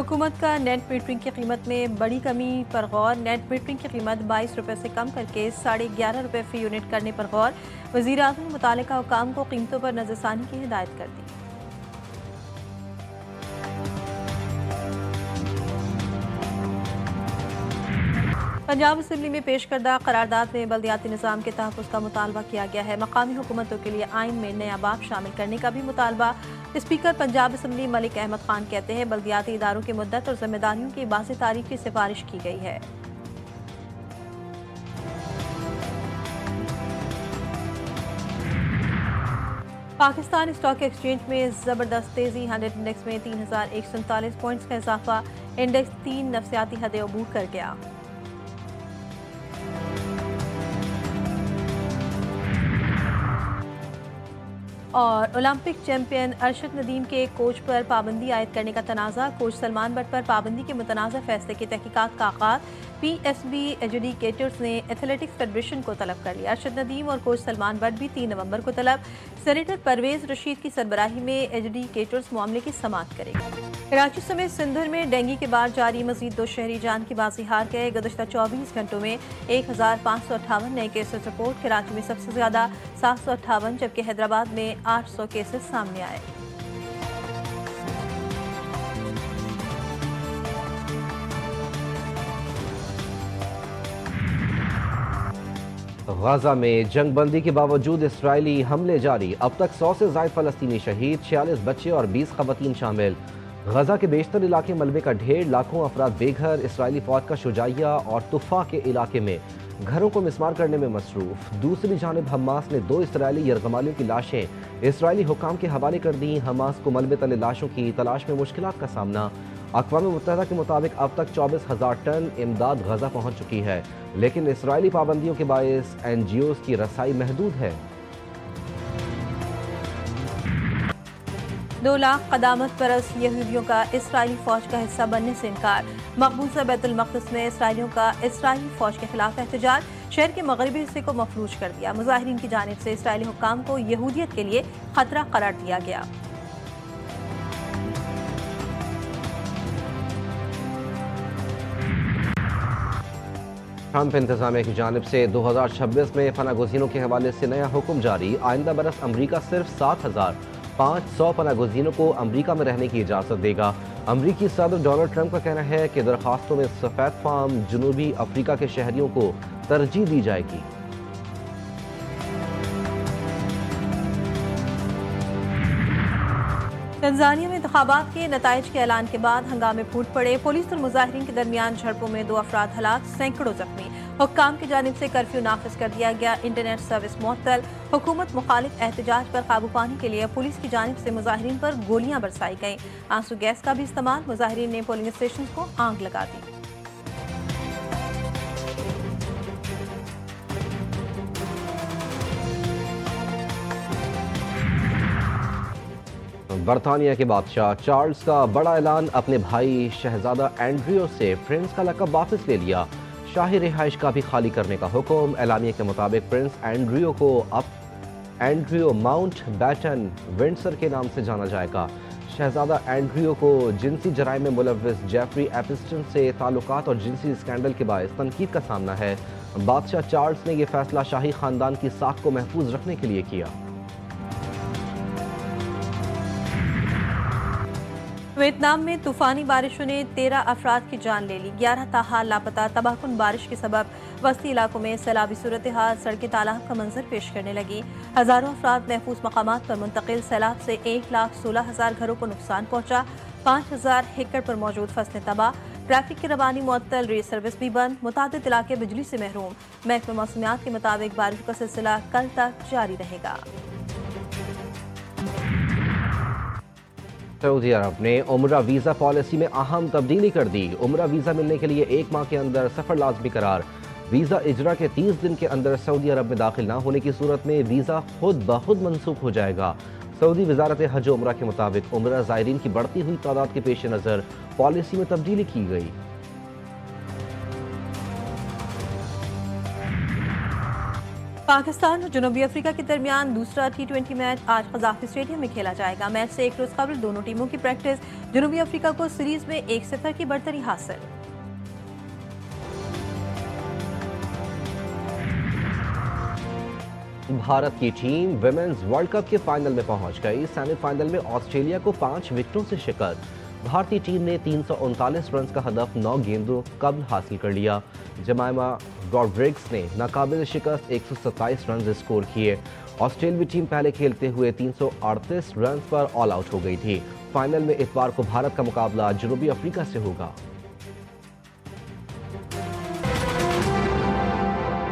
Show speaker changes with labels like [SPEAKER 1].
[SPEAKER 1] हुकूमत का net metering की कीमत में बड़ी कमी पर गौर। नेट मीटरिंग की कीमत 22 रुपये से कम करके 11.5 रुपये फ़ी यूनिट करने पर गौर। वज़ीर-ए-आज़म ने मुतालिका हुकाम को कीमतों पर नज़रसानी की हिदायत कर दी। पंजाब असम्बली में पेश करदा करारदाद में बल्दियाती निज़ाम के तहफ़्फ़ुज़ का मुतालबा किया गया है। मकामी हुकूमतों के लिए आइन में नया बाब शामिल करने का भी मुतालबा। स्पीकर पंजाब असम्बली मलिक अहमद खान कहते हैं बल्दियाती इदारों की मुद्दत और जिम्मेदारियों की वाज़ेह तारीख की सिफारिश की गई है। पाकिस्तान स्टॉक एक्सचेंज में ज़बरदस्त तेज़ी। 100 इंडेक्स में 3147 पॉइंट्स का इजाफा। इंडेक्स 3 नफसियाती हदें अबूर कर गया। और ओलंपिक चैंपियन अरशद नदीम के कोच पर पाबंदी आयद करने का तनाज़ा। कोच सलमान बट पर पाबंदी के मुतनाज़ फैसले की तहकीकात का आगाज़। PSB एजुडिकेटर्स ने एथलेटिक्स फेडरेशन को तलब कर लिया। अरशद नदीम और कोच सलमान बट भी 3 नवंबर को तलब। सेनेटर परवेज रशीद की सरबराही में एजुडिकेटर्स मामले की समाअत करेगी। कराची समेत सिंधर में डेंगू के बाद जारी मजीद 2 शहरी जान की बाजी हार गए। गुज़श्ता 24 घंटों में 1558 नए केसेस रिपोर्ट। कराची में सबसे ज्यादा 758 जबकि हैदराबाद में 800 केसेस सामने आए।
[SPEAKER 2] गाजा में जंगबंदी के बावजूद इसराइली हमले जारी। अब तक 100 से ज़ायद फलस्तीनी शहीद, 46 बच्चे और 20 खवातीन शामिल। गजा के बेशतर इलाके मलबे का ढेर, लाखों अफराद बेघर। इसराइली फौज का शुजाइया और तुफा के इलाके में घरों को मिसमार करने में मसरूफ। दूसरी जानिब हमास ने 2 इसराइली यरगमालियों की लाशें इसराइली हुकाम के हवाले कर दी। हमास को मलबे तले लाशों की तलाश में मुश्किलात का सामना। अक़वाम मुत्तहिदा के मुताबिक अब तक 24,000 टन इमदाद गजा पहुँच चुकी है, लेकिन इसराइली पाबंदियों के बायस NGOs की रसाई महदूद है।
[SPEAKER 1] 2 लाख क़दामत परस यहूदियों का इसराइली फ़ौज का हिस्सा बनने से इनकार। मकबूजा बैतुल मक़दिस में इसराइलियों का इसराइली फ़ौज के खिलाफ एहतजाज। शहर के मगरबी हिस्से को मफलूज कर दिया। मुजाहिरीन की जानिब से इसराइली हुक्काम को यहूदियत के लिए खतरा करार दिया गया।
[SPEAKER 2] ट्रंप इंतजामिया की जानिब से 2026 में पनागुज़ीनों के हवाले से नया हुक्म जारी। आइंदा बरस अमरीका सिर्फ 7,500 पनागुज़ीनों को अमरीका में रहने की इजाज़त देगा। अमरीकी सदर डोनाल्ड ट्रंप का कहना है कि दरखास्तों में सफ़ेद फार्म जनूबी अफ्रीका के शहरियों को तरजीह दी जाएगी।
[SPEAKER 1] तंजानिया में इंतखाबात के नताइज के ऐलान के बाद हंगामे फूट पड़े। पुलिस और मुजाहिरीन के दरमियान झड़पों में 2 अफराद हलाक, सैकड़ों जख्मी। हुक्काम की जानिब से कर्फ्यू नाफिज कर दिया गया। इंटरनेट सर्विस मुअत्तल। हुकूमत मुखालिफ एहतजाज पर काबू पाने के लिए पुलिस की जानिब से मुजाहिरीन पर गोलियां बरसाई गईं। आंसू गैस का भी इस्तेमाल। मुजाहिरीन ने पोलिंग स्टेशन को आग लगा दी।
[SPEAKER 2] बरतानिया के बादशाह चार्ल्स का बड़ा ऐलान। अपने भाई शहजादा एंड्रियो से प्रिंस का लक़ब वापस ले लिया। शाही रिहाइश का भी खाली करने का हुक्म। एलामिया के मुताबिक प्रिंस एंड्रियो को अब एंड्रियो माउंट बैटन विंडसर के नाम से जाना जाएगा। शहजादा एंड्रियो को जिनसी जराइम में मुलव्विस जेफरी एपिस्टन से ताल्लुकात और जिनसी स्कैंडल के बायस तनकीद का सामना है। बादशाह चार्ल्स ने यह फैसला शाही खानदान की साख को महफूज रखने के लिए किया।
[SPEAKER 1] वियतनाम में तूफानी बारिशों ने 13 अफराद की जान ले ली। 11 ताहाल लापता। तबाहकुन बारिश के सबब वस्ती इलाकों में सैलाबी सूरत हाल, सड़कें तालाब का मंजर पेश करने लगी। हजारों अफराद महफूज मकामात पर मुंतकिल। सैलाब से 1,16,000 घरों को नुकसान पहुंचा। 5,000 एकड़ पर मौजूद फसलें तबाह। ट्रैफिक की रवानी मुअत्तल, रेल सर्विस भी बंद। मुतादिद इलाके बिजली से महरूम। महकमा मौसमियात के मुताबिक बारिश का सिलसिला कल तक जारी रहेगा।
[SPEAKER 2] सऊदी अरब ने उम्रा वीज़ा पॉलिसी में अहम तब्दीली कर दी। उम्रा वीज़ा मिलने के लिए 1 माह के अंदर सफ़र लाजमी करार। वीज़ा इजरा के 30 दिन के अंदर सऊदी अरब में दाखिल न होने की सूरत में वीज़ा खुद ब खुद मनसूख हो जाएगा। सऊदी वजारत हज उम्रा के मुताबिक उम्रा ज़ायरीन की बढ़ती हुई तादाद के पेश नज़र पॉलिसी में तब्दीली की गई।
[SPEAKER 1] पाकिस्तान और जनूबी अफ्रीका के दरमियान दूसरा T20 मैच आज कज़ाफ़ी स्टेडियम में खेला जाएगा। मैच से एक रोज़ कबल दोनों टीमों की प्रैक्टिस। जनूबी अफ्रीका को सीरीज में 1-0 की बढ़तरी हासिल।
[SPEAKER 2] भारत की टीम विमेंस वर्ल्ड कप के फाइनल में पहुंच गई। सेमीफाइनल में ऑस्ट्रेलिया को 5 विकेटों से शिकस्त। भारतीय टीम ने 339 रन का हदफ 9 गेंदों कबल हासिल कर लिया। जमाइमा रॉड्रिग्स ने नाकाबिल शिकस्त 127 रन स्कोर किए। ऑस्ट्रेलियाई टीम पहले खेलते हुए 338 रन पर ऑल आउट हो गई थी। फाइनल में इतवार को भारत का मुकाबला जनूबी अफ्रीका से होगा।